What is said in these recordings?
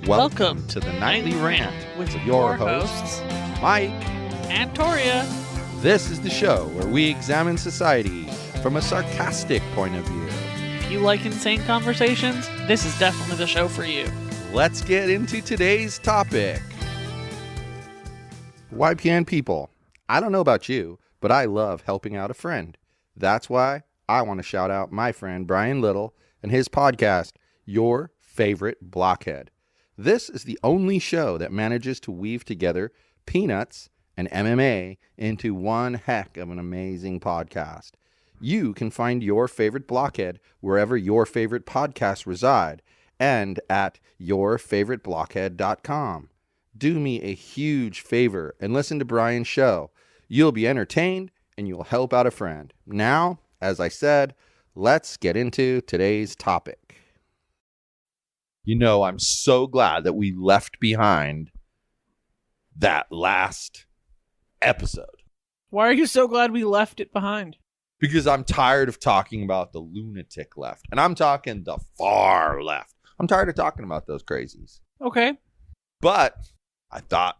Welcome to the Nightly Rant with your hosts, Mike. and Torya. This is the show where we examine society from a sarcastic point of view. If you like insane conversations, this is definitely the show for you. Let's get into today's topic. YPN people, I don't know about you, but I love helping out a friend. That's why I want to shout out my friend Brian Little and his podcast, Your Favorite Blockhead. This is the only show that manages to weave together peanuts and MMA into one heck of an amazing podcast. You can find Your Favorite Blockhead wherever your favorite podcasts reside and at yourfavoriteblockhead.com. Do me a huge favor and listen to Brian's show. You'll be entertained and you'll help out a friend. Now, as I said, let's get into today's topic. You know, I'm so glad that we left behind that last episode. Why are you so glad we left it behind? Because I'm tired of talking about the lunatic left. And I'm talking the far left. I'm tired of talking about those crazies. Okay. But I thought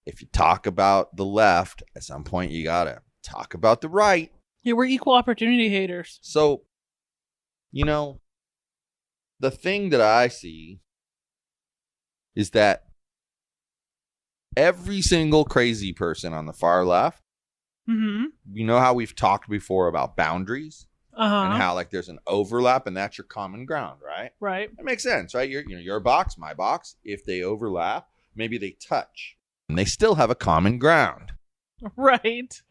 if you talk about the left, at some point you got to talk about the right. Yeah, we're equal opportunity haters. So, you know, the thing that I see is that every single crazy person on the far left, you know how we've talked before about boundaries and how like there's an overlap and that's your common ground, right? Right. That makes sense, right? Your box, my box. If they overlap, maybe they touch and they still have a common ground. Right.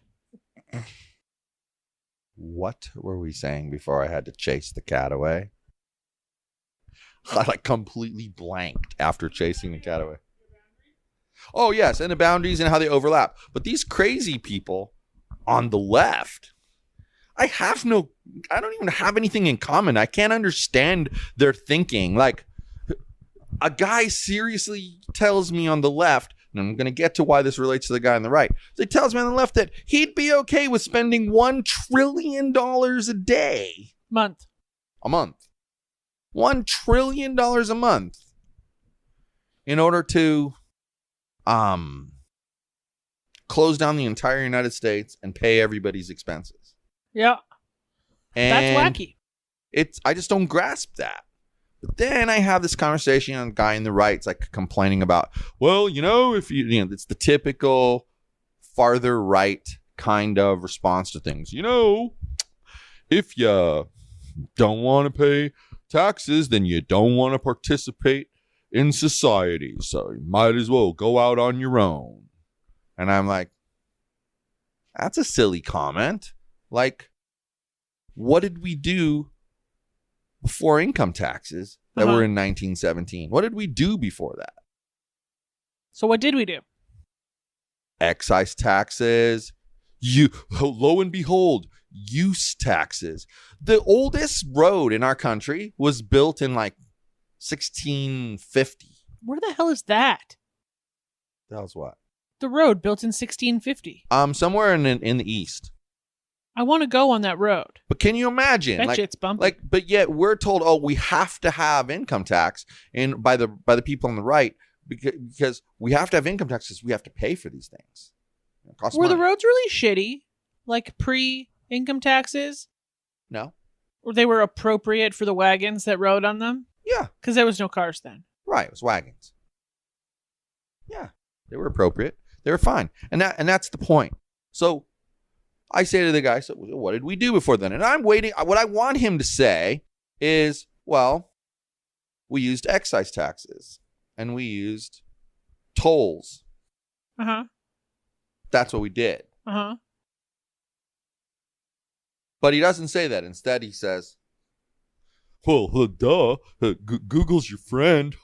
What were we saying before I had to chase the cat away? I like completely blanked after chasing the cat away. Oh, yes, and the boundaries and how they overlap. But these crazy people on the left, I don't even have anything in common. I can't understand their thinking. Like, a guy seriously tells me on the left, and I'm going to get to why this relates to the guy on the right. So he tells me on the left that he'd be okay with spending $1 trillion a day. A month. $1 trillion a month in order to close down the entire United States and pay everybody's expenses. Yeah. And that's wacky. I just don't grasp that. But then I have this conversation on a guy in the right's like complaining about, well, if it's the typical farther right kind of response to things. If you don't want to pay taxes, then you don't want to participate in society. So you might as well go out on your own. And I'm like, that's a silly comment. Like, what did we do before income taxes that were in 1917? What did we do before that? So what did we do? Excise taxes. Lo and behold, use taxes. The oldest road in our country was built in like 1650. Where the hell is that? The hell's what? The road built in 1650. Somewhere in the east. I want to go on that road. But can you imagine? That shit's bumpy. But yet we're told, we have to have income tax by the people on the right because we have to have income taxes. We have to pay for these things. It costs Were money. the roads really shitty? Like pre-income taxes? No. Or they were appropriate for the wagons that rode on them? Yeah. Because there was no cars then. Right. It was wagons. Yeah. They were appropriate. They were fine. And that's the point. So I say to the guy, so what did we do before then? And I'm waiting. What I want him to say is, well, we used excise taxes and we used tolls. That's what we did. But he doesn't say that. Instead, he says, well, duh. Google's your friend.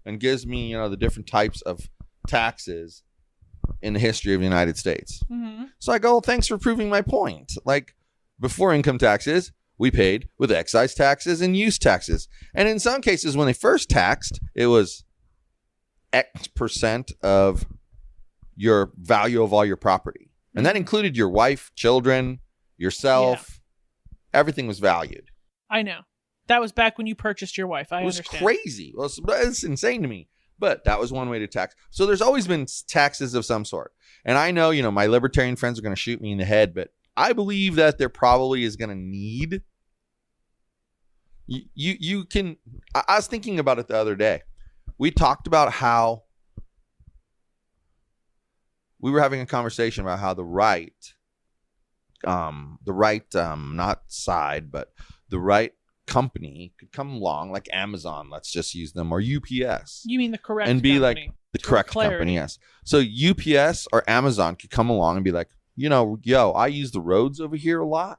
And gives me, the different types of taxes in the history of the United States. So I go, thanks for proving my point. Like, before income taxes, we paid with excise taxes and use taxes. And in some cases, when they first taxed, it was X percent of your value of all your property. And that included your wife, children, yourself. Yeah. Everything was valued. I know. That was back when you purchased your wife. I It was understand. crazy. Well, it's insane to me. But that was one way to tax. So there's always been taxes of some sort. And I know, my libertarian friends are going to shoot me in the head, but I believe that there probably is going to need. You can. I was thinking about it the other day. We talked about how we were having a conversation about how the right, not side, but the right company could come along, like Amazon, let's just use them, or UPS. You mean the correct and be company. like the correct company, yes. So UPS or Amazon could come along and be like, I use the roads over here a lot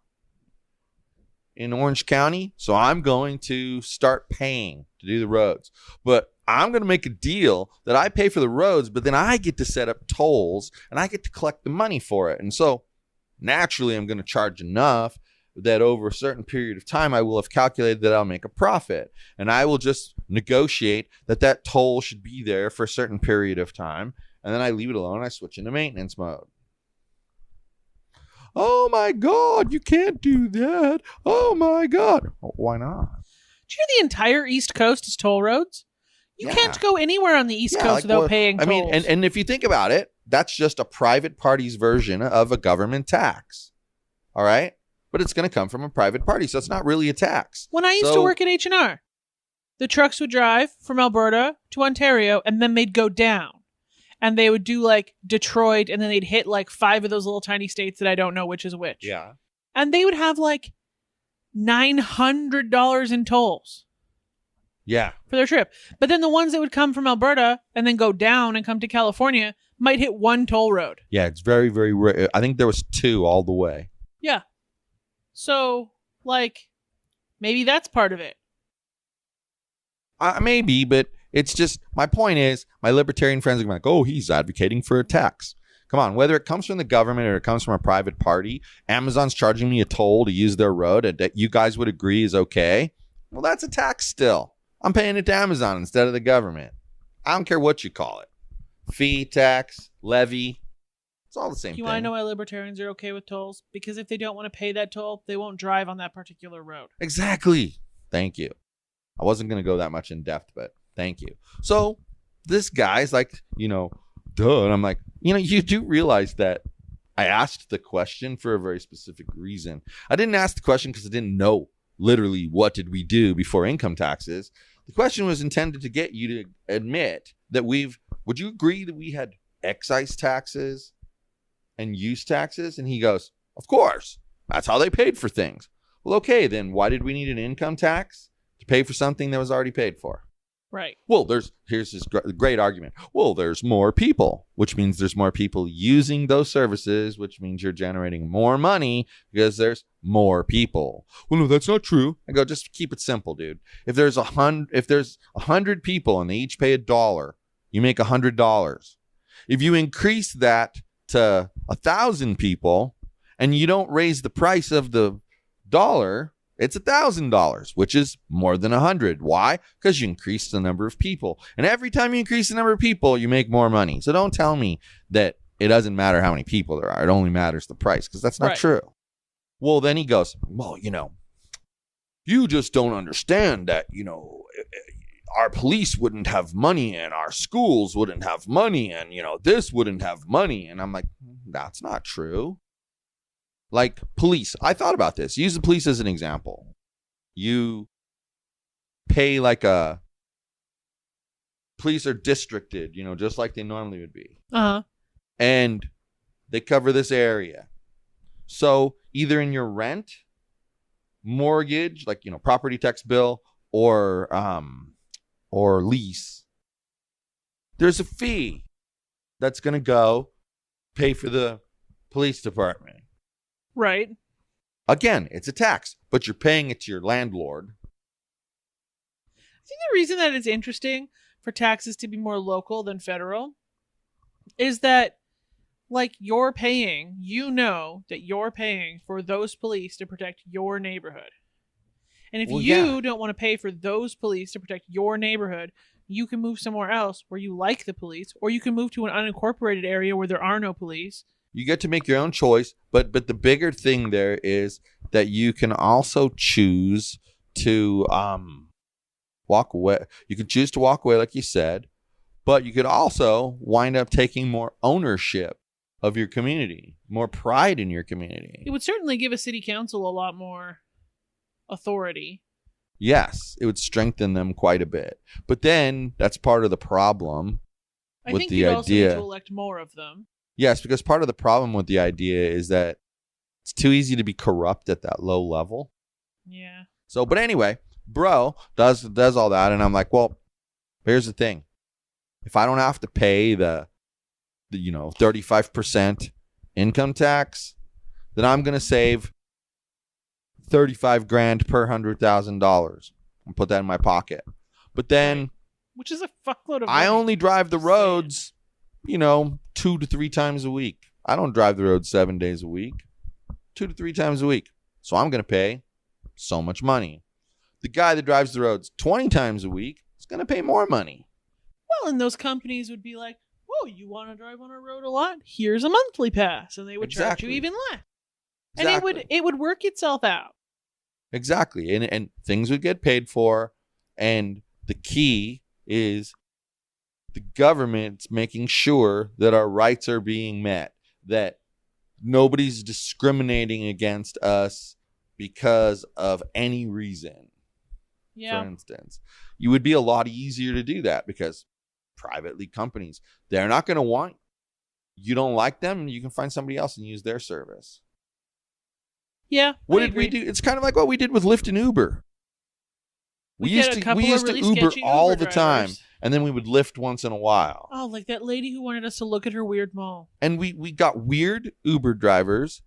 in Orange County, so I'm going to start paying to do the roads. But I'm going to make a deal that I pay for the roads, but then I get to set up tolls and I get to collect the money for it. And so naturally, I'm going to charge enough that over a certain period of time, I will have calculated that I'll make a profit. And I will just negotiate that toll should be there for a certain period of time. And then I leave it alone. I switch into maintenance mode. Oh my God, you can't do that. Oh my God. Why not? Do you know the entire East Coast is toll roads? You Yeah. can't go anywhere on the East Coast without paying tolls. I mean, and if you think about it, that's just a private party's version of a government tax. All right? But it's going to come from a private party, so it's not really a tax. When I used to work at H&R, the trucks would drive from Alberta to Ontario, and then they'd go down. And they would do like Detroit, and then they'd hit like 5 of those little tiny states that I don't know which is which. Yeah. And they would have like $900 in tolls. Yeah. For their trip. But then the ones that would come from Alberta and then go down and come to California might hit 1 toll road. Yeah, it's very, very rare. I think there was 2 all the way. Yeah. So, like, maybe that's part of it. Maybe, but it's just, my point is, my libertarian friends are like, oh, he's advocating for a tax. Come on, whether it comes from the government or it comes from a private party, Amazon's charging me a toll to use their road that you guys would agree is okay. Well, that's a tax still. I'm paying it to Amazon instead of the government. I don't care what you call it. Fee, tax, levy. It's all the same thing. You want to know why libertarians are okay with tolls? Because if they don't want to pay that toll, they won't drive on that particular road. Exactly. Thank you. I wasn't going to go that much in depth, but thank you. So this guy's like, duh. And I'm like, you do realize that I asked the question for a very specific reason. I didn't ask the question because I didn't know literally what did we do before income taxes. The question was intended to get you to admit that would you agree that we had excise taxes and use taxes? And he goes, of course, that's how they paid for things. Well, okay, then why did we need an income tax to pay for something that was already paid for? Right. Well, here's this great argument. Well, there's more people, which means there's more people using those services, which means you're generating more money because there's more people. Well, no, that's not true. I go, just keep it simple, dude. If there's 100 people and they each pay $1, you make $100. If you increase that to 1,000 people and you don't raise the price of the dollar, it's $1,000, which is more than 100. Why? Because you increase the number of people. And every time you increase the number of people, you make more money. So don't tell me that it doesn't matter how many people there are. It only matters the price, because that's not true. Well, then he goes, well, you just don't understand that, our police wouldn't have money and our schools wouldn't have money and, this wouldn't have money. And I'm like, that's not true. Like police, I thought about this. Use the police as an example. You pay police are districted, just like they normally would be. Uh-huh. And they cover this area. So either in your rent, mortgage, like, property tax bill, or lease, there's a fee that's going to go pay for the police department. Right. Again, it's a tax, but you're paying it to your landlord. I think the reason that it's interesting for taxes to be more local than federal is that, like, you're paying for those police to protect your neighborhood. And if don't want to pay for those police to protect your neighborhood, you can move somewhere else where you like the police, or you can move to an unincorporated area where there are no police. You get to make your own choice, but the bigger thing there is that you can also choose to walk away. You could choose to walk away, like you said, but you could also wind up taking more ownership of your community, more pride in your community. It would certainly give a city council a lot more authority. Yes, it would strengthen them quite a bit. But then that's part of the problem I with think the you'd idea. also need to elect more of them. Yes, because part of the problem with the idea is that it's too easy to be corrupt at that low level. Yeah. So, but anyway, bro does all that, and I'm like, well, here's the thing: if I don't have to pay the 35% income tax, then I'm gonna save $35,000 per $100,000 and put that in my pocket. But then, which is a fuckload of I money. only drive the roads, 2 to 3 times a week. I don't drive the road 7 days a week, 2 to 3 times a week. So I'm gonna pay so much money. The guy that drives the roads 20 times a week is going to pay more money. Well, and those companies would be like, "Whoa, you want to drive on our road a lot? Here's a monthly pass," and they would charge you even less. Exactly. And it would work itself out. Exactly, and things would get paid for, and the key is the government's making sure that our rights are being met, that nobody's discriminating against us because of any reason. Yeah. For instance, you would be a lot easier to do that because privately companies, they're not going to want, you don't like them, you can find somebody else and use their service. Yeah. What did we do? It's kind of like what we did with Lyft and Uber. We used to Uber all the time, and then we would Lyft once in a while. Oh, like that lady who wanted us to look at her weird mall. And we got weird Uber drivers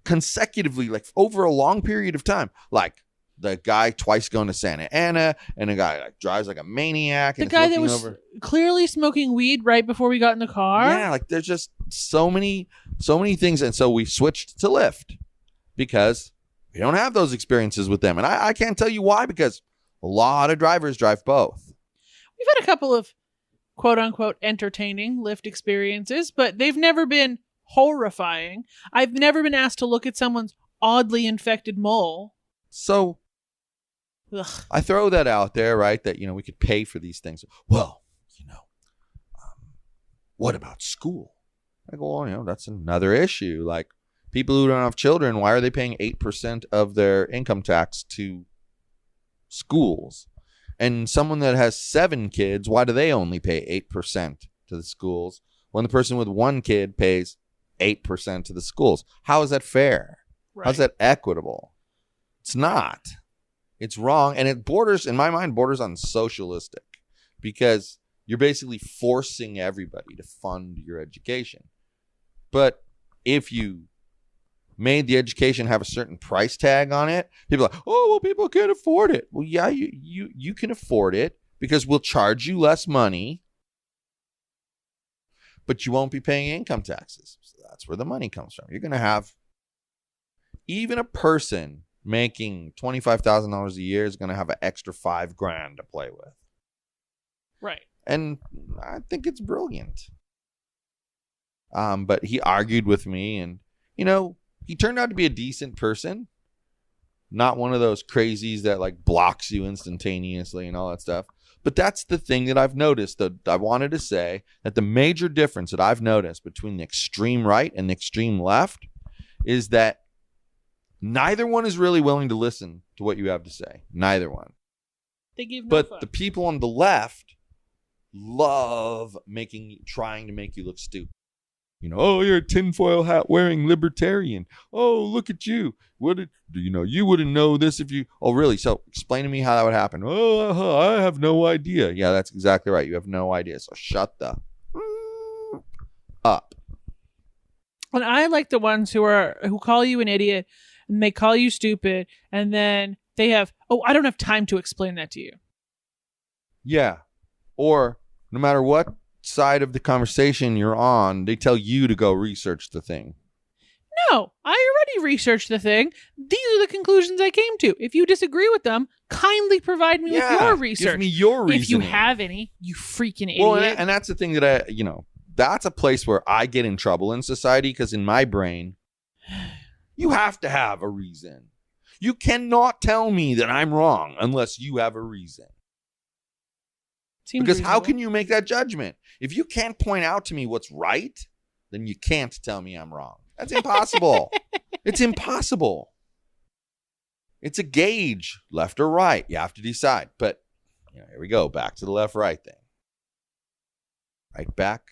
consecutively, like over a long period of time. Like the guy twice going to Santa Ana, and a guy like drives like a maniac. The And guy that was clearly smoking weed right before we got in the car. Yeah, like there's just so many things. And so we switched to Lyft because we don't have those experiences with them. And I can't tell you why, because a lot of drivers drive both. We've had a couple of quote unquote entertaining Lyft experiences, but they've never been horrifying. I've never been asked to look at someone's oddly infected mole. So Ugh. I throw that out there, right? That, we could pay for these things. Well, what about school? I go, well, that's another issue. Like people who don't have children, why are they paying 8% of their income tax to schools? And someone that has 7 kids, why do they only pay 8% to the schools when the person with 1 kid pays 8% to the schools? How is that fair? Right. How's that equitable? It's not. It's wrong. And it borders, in my mind, on socialistic, because you're basically forcing everybody to fund your education. But if you made the education have a certain price tag on it, people are like, oh, well, people can't afford it. Well, yeah, you can afford it because we'll charge you less money, but you won't be paying income taxes. So that's where the money comes from. You're going to have even a person making $25,000 a year is going to have an extra $5,000 to play with. Right. And I think it's brilliant. But he argued with me, and, he turned out to be a decent person. Not one of those crazies that like blocks you instantaneously and all that stuff. But that's the thing that I've noticed, that I wanted to say, that the major difference that I've noticed between the extreme right and the extreme left is that neither one is really willing to listen to what you have to say. Neither one. They give no But fuck. the people on the left love trying to make you look stupid. Oh, you're a tinfoil hat wearing libertarian. Oh, look at you. You wouldn't know this if you. Oh, really? So explain to me how that would happen. Oh, I have no idea. Yeah, that's exactly right. You have no idea. So shut the up. And I like the ones who call you an idiot and they call you stupid, and then they have, I don't have time to explain that to you. Yeah. Or no matter what side of the conversation you're on, they tell you to go research the thing. No, I already researched the thing. These are the conclusions I came to. If you disagree with them, kindly provide me with your research. Give me your reasoning. If you have any, you freaking idiot. Well, and that's the thing that that's a place where I get in trouble in society, because in my brain, you have to have a reason. You cannot tell me that I'm wrong unless you have a reason. Seems Because how reasonable. can you make that judgment? If you can't point out to me what's right, then you can't tell me I'm wrong. That's impossible. It's impossible. It's a gauge, left or right. You have to decide. But here we go, back to the left-right thing. Right back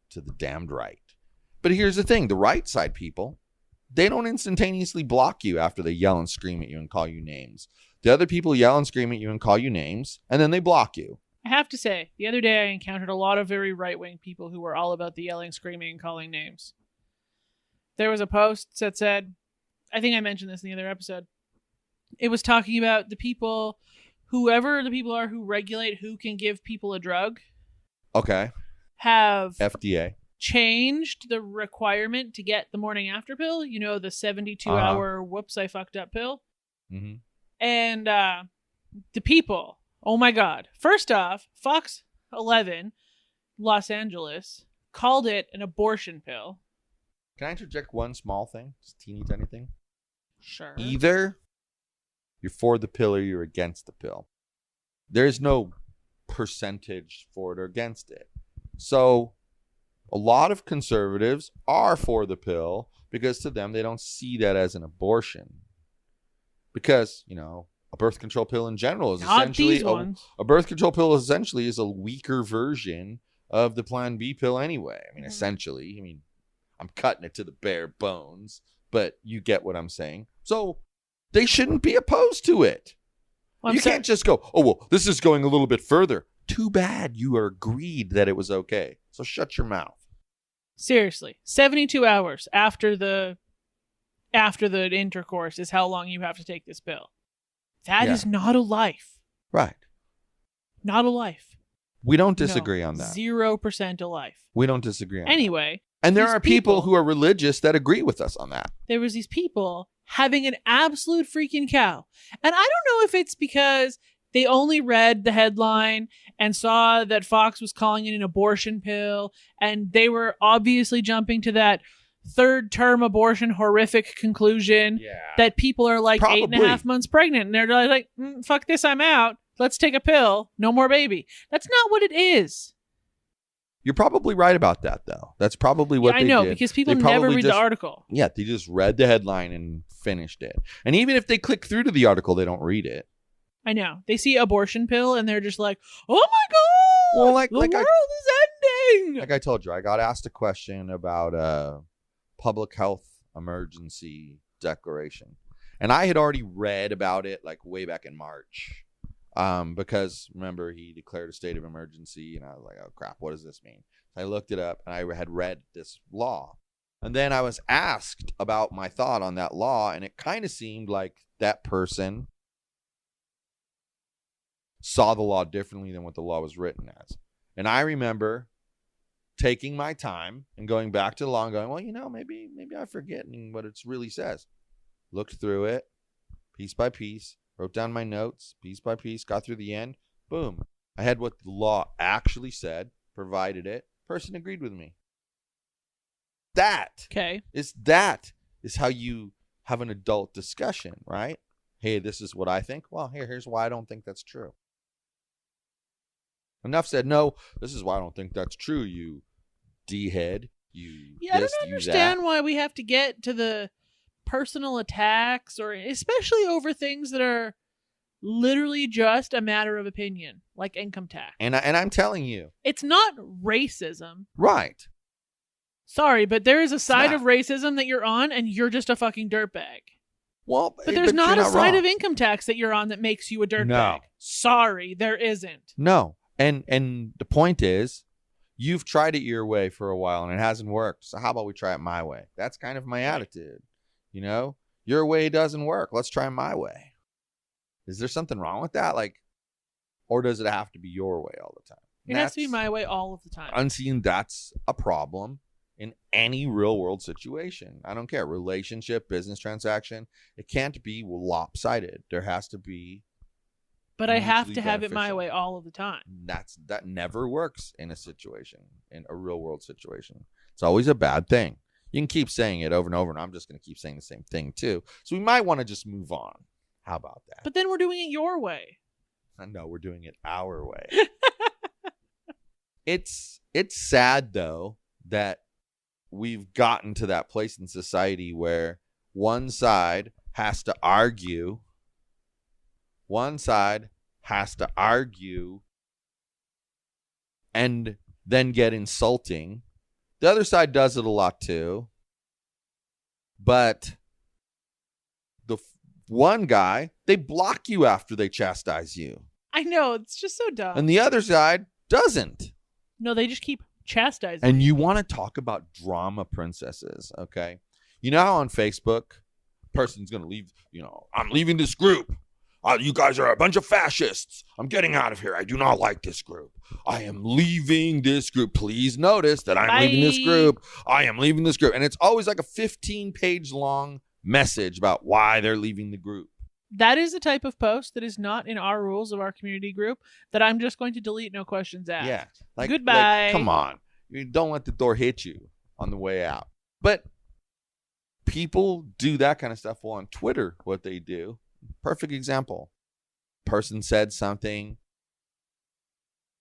to the damned right. But here's the thing. The right side people, they don't instantaneously block you after they yell and scream at you and call you names. The other people yell and scream at you and call you names, and then they block you. I have to say, the other day I encountered a lot of very right-wing people who were all about the yelling, screaming, and calling names. There was a post that said, I think I mentioned this in the other episode. It was talking about the people, whoever the people are who regulate who can give people a drug. Okay. Have FDA. changed the requirement to get the morning after pill. You know, the 72-hour whoops, I fucked up pill. Mm-hmm. And the people, oh my God. First off, Fox 11, Los Angeles, called it an abortion pill. Can I interject one small thing? Just teeny tiny thing? Sure. Either you're for the pill or you're against the pill. There's no percentage for it or against it. So a lot of conservatives are for the pill because to them, they don't see that as an abortion. Because, a birth control pill in general is Not essentially these ones. a birth control pill essentially is a weaker version of the Plan B pill anyway. I mean, essentially, I'm cutting it to the bare bones, but you get what I'm saying. So they shouldn't be opposed to it. Well, You can't just go, oh, well, this is going a little bit further. Too bad you agreed that it was okay. So shut your mouth. Seriously, 72 hours after the intercourse is how long you have to take this pill. That is not a life. Right. Not a life. We don't disagree on that. 0% a life. We don't disagree on that. Anyway. And there these are people who are religious that agree with us on that. There was these people having an absolute freaking cow. And I don't know if it's because they only read the headline and saw that Fox was calling it an abortion pill, and they were obviously jumping to that third-term abortion horrific conclusion that people are like Probably. 8.5 months pregnant, and they're like, fuck this, I'm out. Let's take a pill. No more baby. That's not what it is. You're probably right about that, though. That's probably what they did. I know, because people They never probably read the article. Yeah, they just read the headline and finished it. And even if they click through to the article, they don't read it. I know. They see abortion pill and they're just like, oh my God, Well, the world is ending. Like I told you, I got asked a question about a public health emergency declaration. And I had already read about it like way back in March. Because remember, he declared a state of emergency, and I was like, oh crap, what does this mean? So I looked it up, and I had read this law. And then I was asked about my thought on that law, and it kind of seemed like that person saw the law differently than what the law was written as. And I remember taking my time and going back to the law and going, well, maybe I'm forgetting what it really says. Looked through it, piece by piece, wrote down my notes, piece by piece, got through the end. Boom. I had what the law actually said, provided it. Person agreed with me. That is how you have an adult discussion, right? Hey, this is what I think. Well, here's why I don't think that's true. Enough said. No, this is why I don't think that's true, you D-head. I don't understand why we have to get to the personal attacks, or especially over things that are literally just a matter of opinion, like income tax. And I'm telling you, it's not racism. Right. Sorry, but there is a side of racism that you're on, and you're just a fucking dirtbag. Well, but there's not a side of income tax that you're on that makes you a dirtbag. No. Sorry, there isn't. No. And the point is, you've tried it your way for a while and it hasn't worked. So how about we try it my way? That's kind of my attitude. Your way doesn't work. Let's try my way. Is there something wrong with that? Or does it have to be your way all the time? It has to be my way all of the time. Unseen, that's a problem in any real world situation. I don't care. Relationship, business transaction. It can't be lopsided. There has to be. But I have to have it my way all of the time. That never works in a situation, in a real world situation. It's always a bad thing. You can keep saying it over and over, and I'm just going to keep saying the same thing too. So we might want to just move on. How about that? But then we're doing it your way. No, we're doing it our way. It's sad, though, that we've gotten to that place in society where one side has to argue. One side has to argue and then get insulting. The other side does it a lot too. But the one guy, they block you after they chastise you. I know, it's just so dumb. And the other side doesn't. No, they just keep chastising. And you want to talk about drama princesses, okay? You know how on Facebook, person's going to leave, I'm leaving this group. You guys are a bunch of fascists. I'm getting out of here. I do not like this group. I am leaving this group. Please notice that I'm leaving this group. I am leaving this group. And it's always like a 15-page long message about why they're leaving the group. That is a type of post that is not in our rules of our community group that I'm just going to delete, no questions asked. Yeah. Goodbye. Come on. You don't let the door hit you on the way out. But people do that kind of stuff. Well, on Twitter, what they do, perfect example. Person said something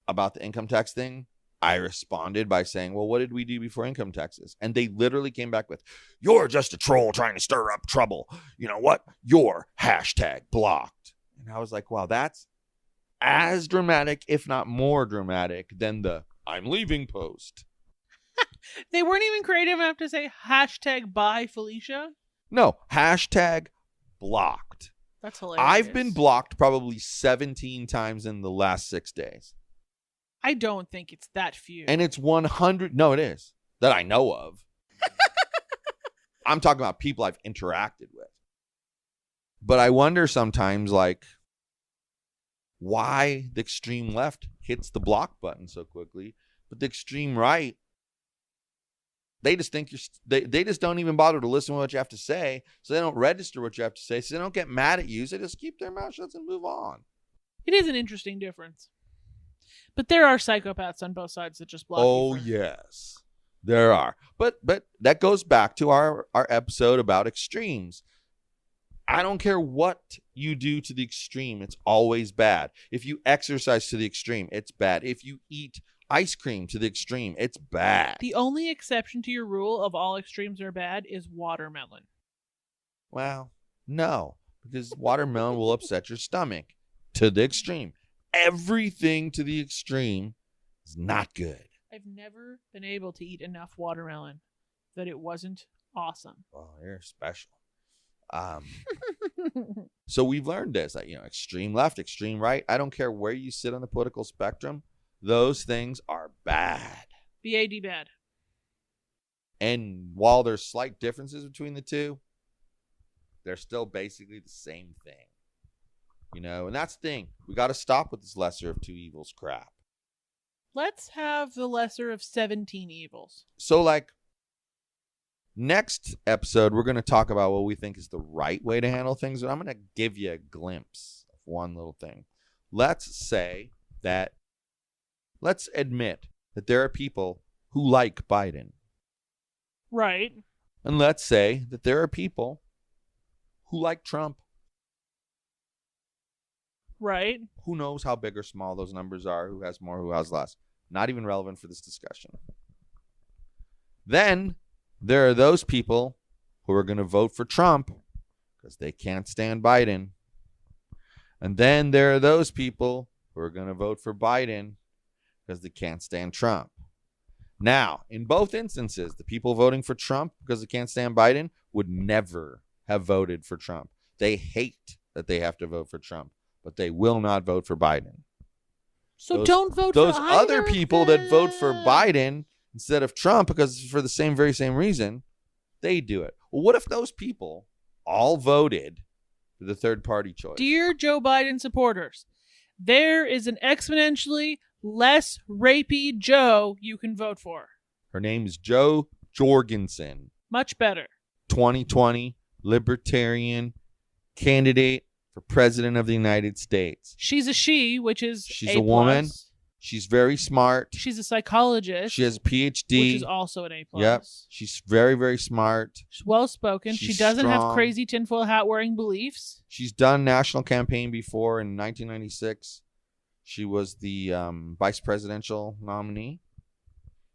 about the income tax thing. I responded by saying, well, what did we do before income taxes? And they literally came back with, you're just a troll trying to stir up trouble. You know what? You're #blocked. And I was like, wow, that's as dramatic, if not more dramatic than the I'm leaving post. They weren't even creative enough to say #by Felicia. No, #blocked. That's hilarious. I've been blocked probably 17 times in the last 6 days. I don't think it's that few. And it's 100. No, it is. That I know of. I'm talking about people I've interacted with. But I wonder sometimes, why the extreme left hits the block button so quickly, but the extreme right, they just think they just don't even bother to listen to what you have to say, so they don't register what you have to say, so they don't get mad at you, so they just keep their mouth shut and move on. It is an interesting difference. But there are psychopaths on both sides that just block you. Oh, yes. There are. But that goes back to our episode about extremes. I don't care what you do to the extreme. It's always bad. If you exercise to the extreme, it's bad. If you eat ice cream to the extreme, it's bad. The only exception to your rule of all extremes are bad is watermelon. Well, no, because watermelon will upset your stomach to the extreme. Everything to the extreme is not good. I've never been able to eat enough watermelon that it wasn't awesome. Well, you're special. So we've learned this, that, extreme left, extreme right, I don't care where you sit on the political spectrum, those things are bad. BAD bad. And while there's slight differences between the two, they're still basically the same thing. And that's the thing. We got to stop with this lesser of two evils crap. Let's have the lesser of 17 evils. So, next episode, we're going to talk about what we think is the right way to handle things. And I'm going to give you a glimpse of one little thing. Let's admit that there are people who like Biden. Right. And let's say that there are people who like Trump. Right. Who knows how big or small those numbers are, who has more, who has less. Not even relevant for this discussion. Then there are those people who are going to vote for Trump because they can't stand Biden. And then there are those people who are going to vote for Biden because they can't stand Trump. Now, in both instances, the people voting for Trump because they can't stand Biden would never have voted for Trump. They hate that they have to vote for Trump, but they will not vote for Biden. So don't vote for those other people that vote for Biden instead of Trump because for the very same reason, they do it. Well, what if those people all voted for the third party choice? Dear Joe Biden supporters, there is an exponentially less rapey Joe you can vote for. Her name is Jo Jorgensen. Much better. 2020 libertarian candidate for president of the United States. She's a she, which is she's a woman. She's very smart. She's a psychologist. She has a PhD. Which is also an A+. Yep. She's very, very smart. She's well-spoken. She doesn't have crazy tinfoil hat-wearing beliefs. She's done national campaign before. In 1996, she was the vice presidential nominee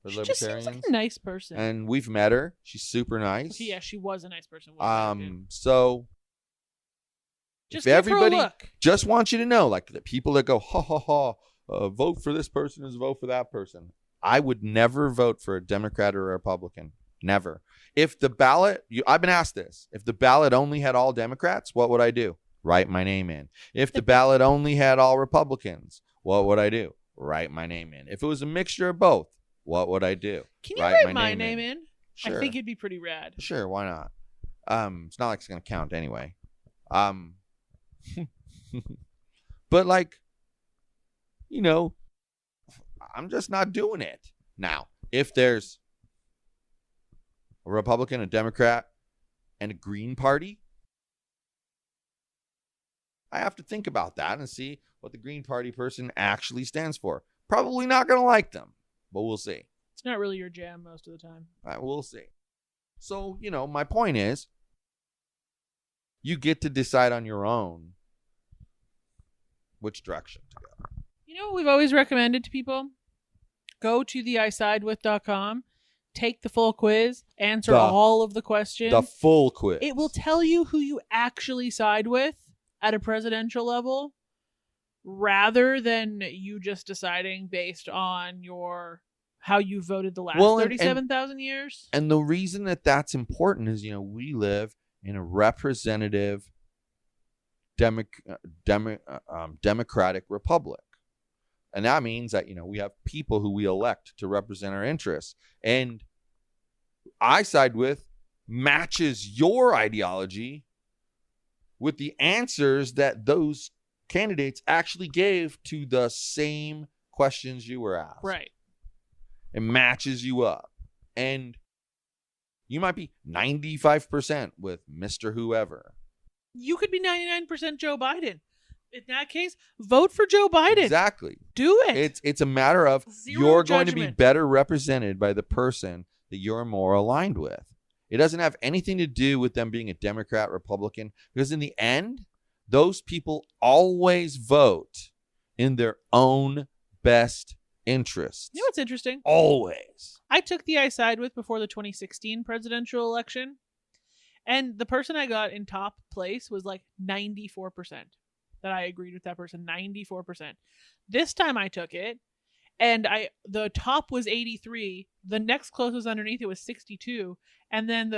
for She Libertarians. just seems like a nice person. And we've met her. She's super nice. Yeah, she was a nice person. So just if everybody give her a look. just want you to know, like the people that go, ha, ha, ha, vote for this person is vote for that person. I would never vote for a Democrat or a Republican. Never. If the ballot, I've been asked this, if the ballot only had all Democrats, what would I do? Write my name in. If the ballot only had all Republicans, what would I do? Write my name in. If it was a mixture of both, what would I do? Can you write my name in? Sure. I think it'd be pretty rad. Sure, why not? It's not like it's going to count anyway. But like, you know, I'm just not doing it. Now, if there's a Republican, a Democrat, and a Green Party, I have to think about that and see what the Green Party person actually stands for. Probably not going to like them, but we'll see. It's not really your jam most of the time. We'll see. So, you know, my point is, you get to decide on your own which direction to go. You know what we've always recommended to people? Go to theisidewith.com, take the full quiz, answer all of the questions. The full quiz. It will tell you who you actually side with at a presidential level, rather than you just deciding based on how you voted the last 37,000 years. And the reason that that's important is, you know, we live in a representative democratic republic. And that means that, you know, we have people who we elect to represent our interests. And I side with matches your ideology with the answers that those candidates actually gave to the same questions you were asked. Right. It matches you up. And you might be 95% with Mr. Whoever. You could be 99% Joe Biden. In that case, vote for Joe Biden. Exactly. Do it. It's a matter of Zero going to be judgment. better represented by the person that you're more aligned with. It doesn't have anything to do with them being a Democrat, Republican, because in the end, those people always vote in their own best interest. You know what's interesting? Always. I took the I side with before the 2016 presidential election, and the person I got in top place was like 94%. That I agreed with that person, 94%. This time I took it, and the top was 83. The next closest underneath it was 62, and then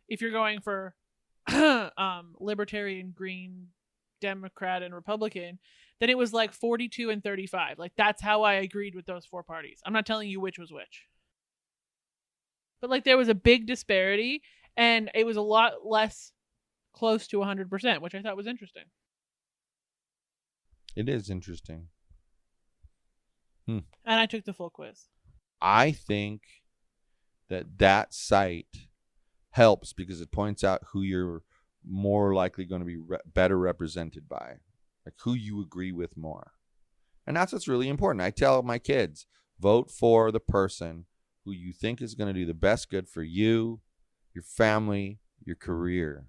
if you're going for Libertarian, Green, Democrat, and Republican, then it was like 42 and 35. Like, that's how I agreed with those four parties. I'm not telling you which was which, but like there was a big disparity, and it was a lot less close to 100%, which I thought was interesting. It is interesting. And I took the full quiz. I think that site helps because it points out who you're more likely going to be better represented by, like who you agree with more. And that's what's really important. I tell my kids, vote for the person who you think is going to do the best good for you, your family, your career,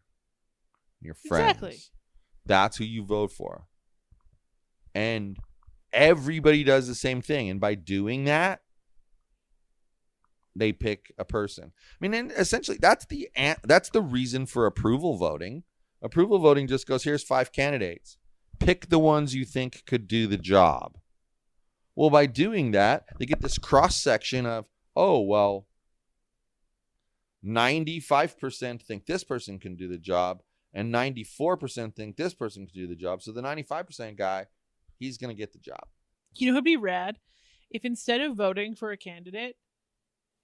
your friends. Exactly. That's who you vote for. And everybody does the same thing. And by doing that, they pick a person. I mean, and essentially, that's the reason for approval voting. Approval voting just goes, here's 5 candidates. Pick the ones you think could do the job. Well, by doing that, they get this cross-section of, 95% think this person can do the job, and 94% think this person can do the job. So the 95% guy, he's going to get the job. You know what would be rad? If instead of voting for a candidate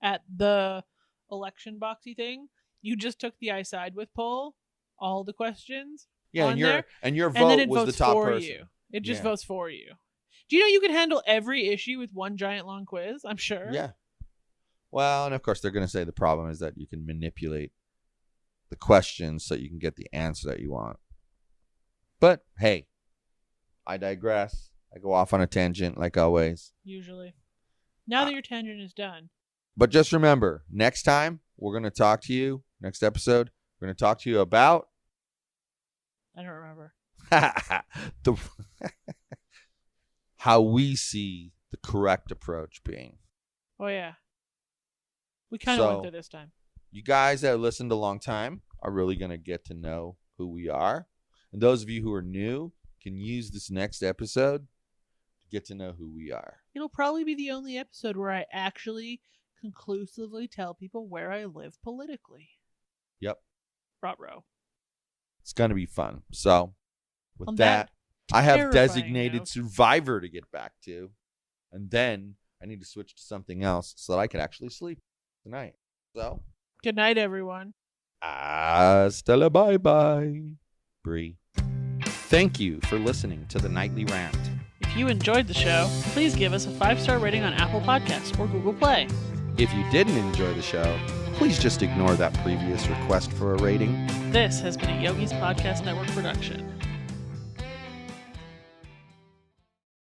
at the election boxy thing, you just took the I side with poll, all the questions. Yeah, and your vote was the top person. You. It just votes for you. Do you know you can handle every issue with one giant long quiz? I'm sure. Yeah. Well, and of course they're going to say the problem is that you can manipulate the questions so you can get the answer that you want. But hey, I digress. I go off on a tangent like always. Usually. Now that your tangent is done. But just remember, next time we're going to talk to you, next episode, we're going to talk to you about I don't remember. the how we see the correct approach being. Oh, yeah. We kind of went there this time. You guys that have listened a long time are really going to get to know who we are. And those of you who are new can use this next episode to get to know who we are. It'll probably be the only episode where I actually conclusively tell people where I live politically. Yep. Ruh-roh. It's going to be fun. So, with On that, I have terrifying designated note. Survivor to get back to. And then I need to switch to something else so that I can actually sleep tonight. So, Good night, everyone. hasta la bye-bye, Bree. Thank you for listening to the Nightly Rant. If you enjoyed the show, please give us a 5-star rating on Apple Podcasts or Google Play. If you didn't enjoy the show, please just ignore that previous request for a rating. This has been a Yogi's Podcast Network production.